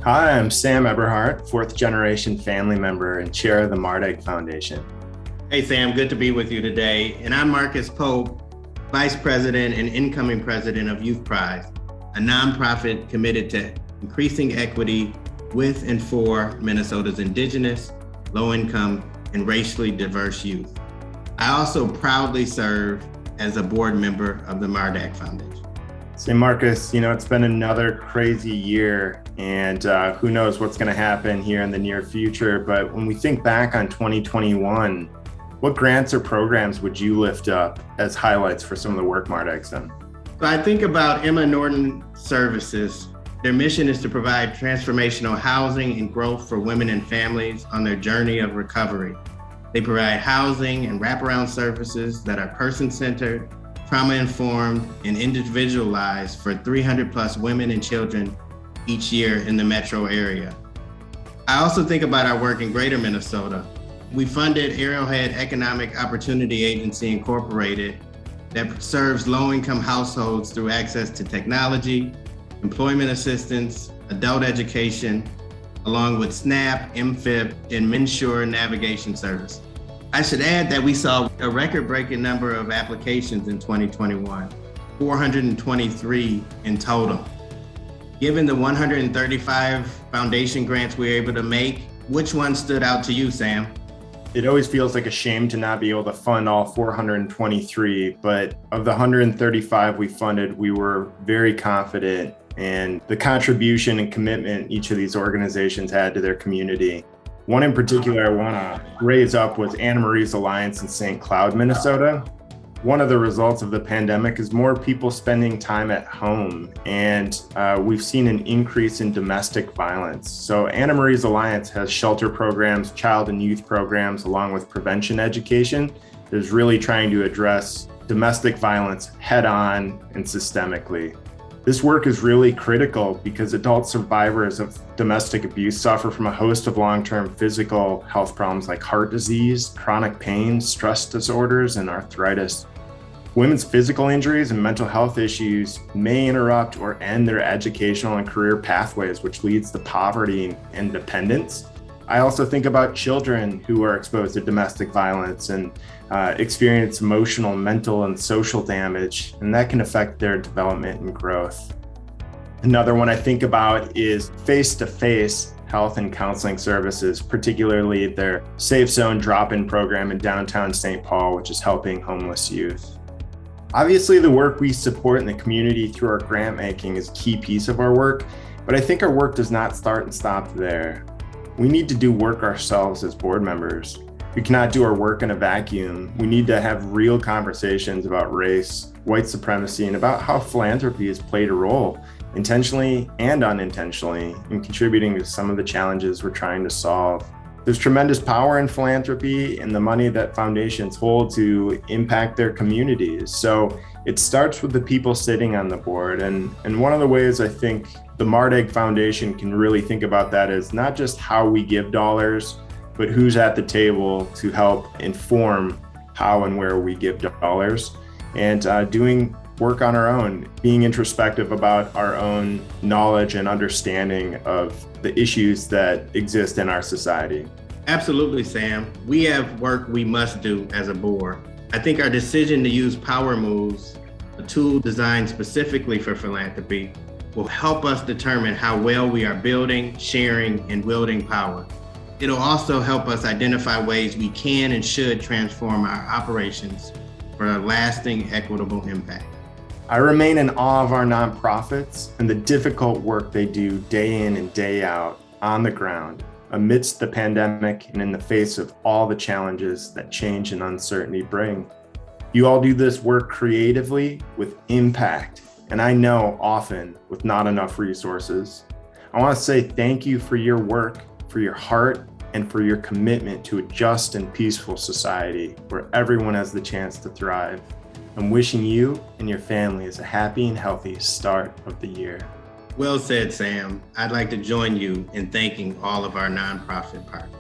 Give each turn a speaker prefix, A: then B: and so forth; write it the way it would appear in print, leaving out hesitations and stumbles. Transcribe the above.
A: Hi, I'm Sam Eberhardt, fourth generation family member and chair of the Mardeg Foundation.
B: Hey, Sam, good to be with you today. And I'm Marcus Pope, Vice President and incoming President of Youth Prize, a nonprofit committed to increasing equity with and for Minnesota's Indigenous, low-income, and racially diverse youth. I also proudly serve as a board member of the Mardeg Foundation.
A: Say, Marcus, it's been another crazy year, and who knows what's going to happen here in the near future. But when we think back on 2021, what grants or programs would you lift up as highlights for some of the work Mardeg's done?
B: So I think about Emma Norton Services. Their mission is to provide transformational housing and growth for women and families on their journey of recovery. They provide housing and wraparound services that are person-centered, trauma-informed, and individualized for 300 plus women and children each year in the metro area. I also think about our work in Greater Minnesota. We funded Arrowhead Economic Opportunity Agency Incorporated that serves low-income households through access to technology, employment assistance, adult education, along with SNAP, MFIP, and MNsure navigation service. I should add that we saw a record-breaking number of applications in 2021, 423 in total. Given the 135 foundation grants we were able to make, which one stood out to you, Sam?
A: It always feels like a shame to not be able to fund all 423, but of the 135 we funded, we were very confident in the contribution and commitment each of these organizations had to their community. One in particular I want to raise up was Anna Marie's Alliance in St. Cloud, Minnesota. One of the results of the pandemic is more people spending time at home, and we've seen an increase in domestic violence. So Anna Marie's Alliance has shelter programs, child and youth programs, along with prevention education that is really trying to address domestic violence head on and systemically. This work is really critical because adult survivors of domestic abuse suffer from a host of long-term physical health problems like heart disease, chronic pain, stress disorders, and arthritis. Women's physical injuries and mental health issues may interrupt or end their educational and career pathways, which leads to poverty and dependence. I also think about children who are exposed to domestic violence and experience emotional, mental, and social damage, and that can affect their development and growth. Another one I think about is face-to-face health and counseling services, particularly their Safe Zone drop-in program in downtown St. Paul, which is helping homeless youth. Obviously, the work we support in the community through our grant making is a key piece of our work, but I think our work does not start and stop there. We need to do work ourselves as board members. We cannot do our work in a vacuum. We need to have real conversations about race, white supremacy, and about how philanthropy has played a role, intentionally and unintentionally, in contributing to some of the challenges we're trying to solve. There's tremendous power in philanthropy and the money that foundations hold to impact their communities. So it starts with the people sitting on the board. And one of the ways I think the Mardeg Foundation can really think about that is not just how we give dollars, but who's at the table to help inform how and where we give dollars, and doing work on our own, being introspective about our own knowledge and understanding of the issues that exist in our society.
B: Absolutely, Sam. We have work we must do as a board. I think our decision to use Power Moves, a tool designed specifically for philanthropy, will help us determine how well we are building, sharing, and wielding power. It'll also help us identify ways we can and should transform our operations for a lasting, equitable impact.
A: I remain in awe of our nonprofits and the difficult work they do day in and day out on the ground, amidst the pandemic and in the face of all the challenges that change and uncertainty bring. You all do this work creatively with impact, and I know often with not enough resources. I want to say thank you for your work, for your heart, and for your commitment to a just and peaceful society where everyone has the chance to thrive. I'm wishing you and your families a happy and healthy start of the year.
B: Well said, Sam. I'd like to join you in thanking all of our nonprofit partners.